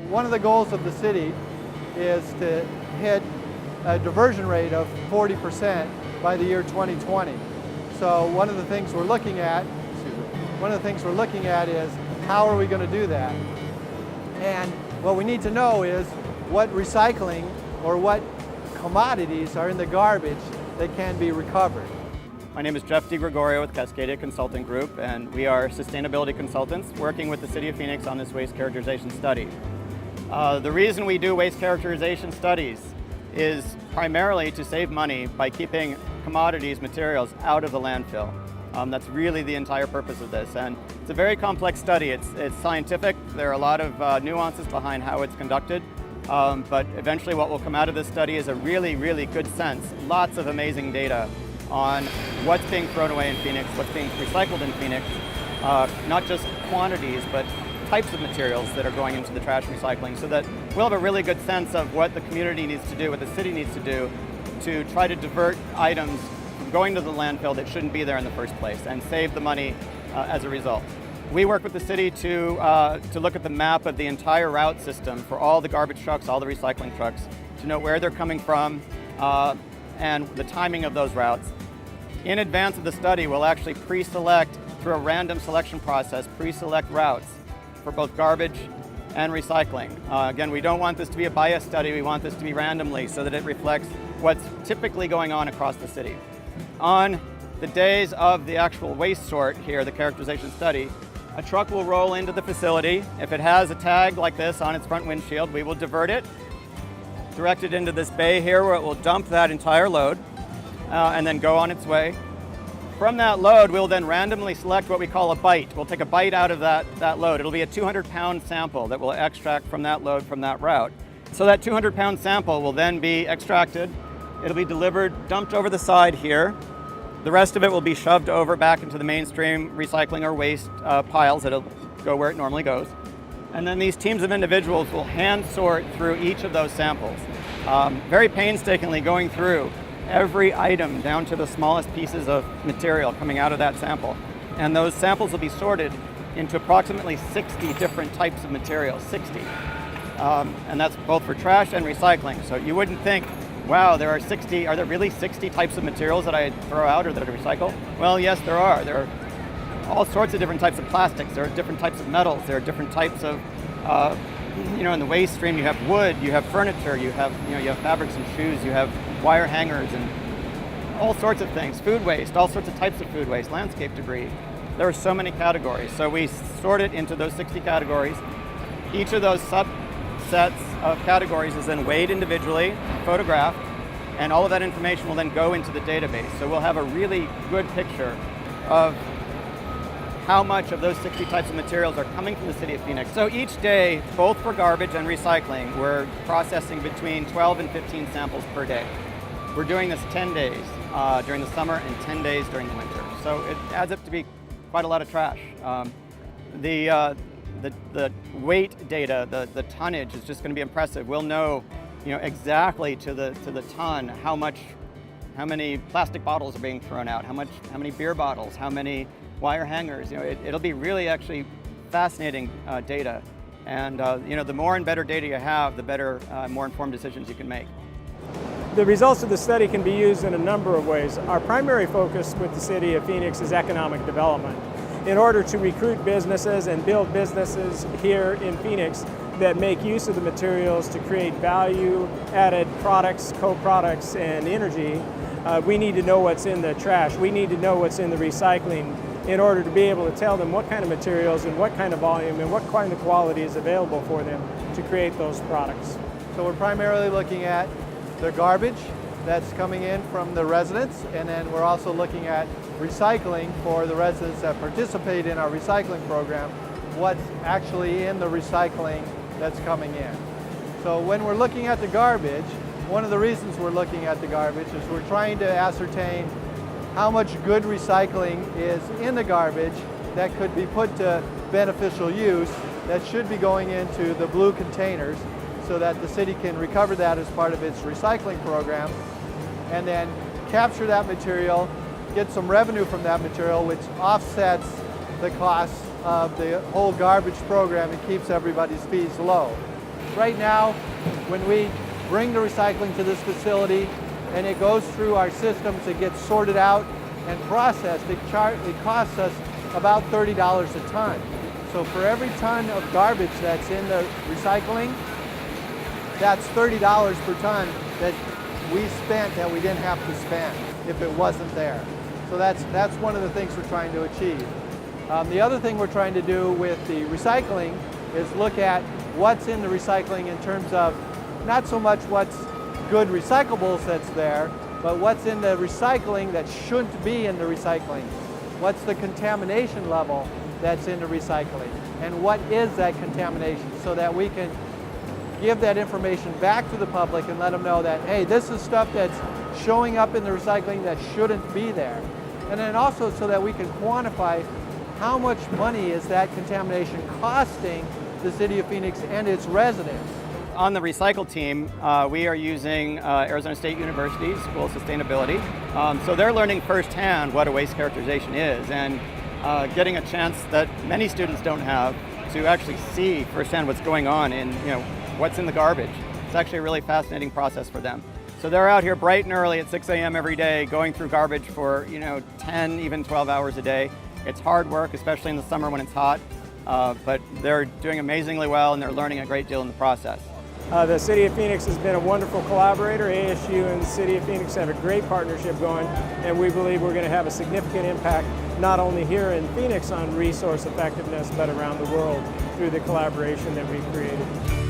One of the goals of the city is to hit a diversion rate of 40% by the year 2020. So one of the things we're looking at, is how are we going to do that? And what we need to know is what recycling or what commodities are in the garbage that can be recovered. My name is Jeff DiGregorio with Cascadia Consulting Group, and we are sustainability consultants working with the City of Phoenix on this waste characterization study. The reason we do waste characterization studies is primarily to save money by keeping commodities, materials out of the landfill. That's really the entire purpose of this, and it's a very complex study. It's scientific. There are a lot of nuances behind how it's conducted, but eventually what will come out of this study is a really, really good sense, lots of amazing data on what's being thrown away in Phoenix, what's being recycled in Phoenix, not just quantities, but types of materials that are going into the trash recycling, so that we'll have a really good sense of what the community needs to do, what the city needs to do to try to divert items from going to the landfill that shouldn't be there in the first place and save the money as a result. We work with the city to look at the map of the entire route system for all the garbage trucks, all the recycling trucks, to know where they're coming from and the timing of those routes. In advance of the study, we'll actually pre-select, through a random selection process, pre-select routes for both garbage and recycling. Again, we don't want this to be a bias study, we want this to be randomly so that it reflects what's typically going on across the city. On the days of the actual waste sort here, the characterization study, a truck will roll into the facility. If it has a tag like this on its front windshield, we will divert it, direct it into this bay here where it will dump that entire load and then go on its way. From that load, we'll then randomly select what we call a bite. We'll take a bite out of that load. It'll be a 200-pound sample that we'll extract from that load from that route. So that 200-pound sample will then be extracted. It'll be delivered, dumped over the side here. The rest of it will be shoved over back into the mainstream recycling or waste piles. It'll go where it normally goes. And then these teams of individuals will hand sort through each of those samples, very painstakingly going through every item down to the smallest pieces of material coming out of that sample. And those samples will be sorted into approximately 60 different types of materials, 60. And that's both for trash and recycling. So you wouldn't think, wow, are there really 60 types of materials that I throw out or that I recycle? Well, yes, there are. There are all sorts of different types of plastics. There are different types of metals. There are different types of, in the waste stream, you have wood, you have furniture, you have fabrics and shoes, you have wire hangers and all sorts of things, food waste, all sorts of types of food waste, landscape debris. There are so many categories. So we sort it into those 60 categories. Each of those subsets of categories is then weighed individually, photographed, and all of that information will then go into the database. So we'll have a really good picture of how much of those 60 types of materials are coming from the city of Phoenix. So each day, both for garbage and recycling, we're processing between 12 and 15 samples per day. We're doing this 10 days during the summer and 10 days during the winter. So it adds up to be quite a lot of trash. The weight data, the tonnage is just going to be impressive. We'll know, exactly to the ton how many plastic bottles are being thrown out, how many beer bottles, how many wire hangers. It'll be really actually fascinating data. And the more and better data you have, the better, more informed decisions you can make. The results of the study can be used in a number of ways. Our primary focus with the City of Phoenix is economic development. In order to recruit businesses and build businesses here in Phoenix that make use of the materials to create value-added products, co-products, and energy, we need to know what's in the trash. We need to know what's in the recycling in order to be able to tell them what kind of materials and what kind of volume and what kind of quality is available for them to create those products. So we're primarily looking at the garbage that's coming in from the residents, and then we're also looking at recycling for the residents that participate in our recycling program, what's actually in the recycling that's coming in. So when we're looking at the garbage, one of the reasons we're looking at the garbage is we're trying to ascertain how much good recycling is in the garbage that could be put to beneficial use that should be going into the blue containers so that the city can recover that as part of its recycling program and then capture that material, get some revenue from that material, which offsets the cost of the whole garbage program and keeps everybody's fees low. Right now, when we bring the recycling to this facility and it goes through our systems, it gets sorted out and processed, it costs us about $30 a ton. So for every ton of garbage that's in the recycling, that's $30 per ton that we spent that we didn't have to spend if it wasn't there. So that's one of the things we're trying to achieve. The other thing we're trying to do with the recycling is look at what's in the recycling in terms of not so much what's good recyclables that's there, but what's in the recycling that shouldn't be in the recycling. What's the contamination level that's in the recycling? And what is that contamination, so that we can give that information back to the public and let them know that, hey, this is stuff that's showing up in the recycling that shouldn't be there. And then also so that we can quantify how much money is that contamination costing the City of Phoenix and its residents. On the recycle team, we are using Arizona State University School of Sustainability. So they're learning firsthand what a waste characterization is, and getting a chance that many students don't have to actually see firsthand what's going on in, what's in the garbage. It's actually a really fascinating process for them. So they're out here bright and early at 6 a.m. every day, going through garbage for 10, even 12 hours a day. It's hard work, especially in the summer when it's hot, but they're doing amazingly well and they're learning a great deal in the process. The City of Phoenix has been a wonderful collaborator. ASU and the City of Phoenix have a great partnership going, and we believe we're going to have a significant impact not only here in Phoenix on resource effectiveness, but around the world through the collaboration that we've created.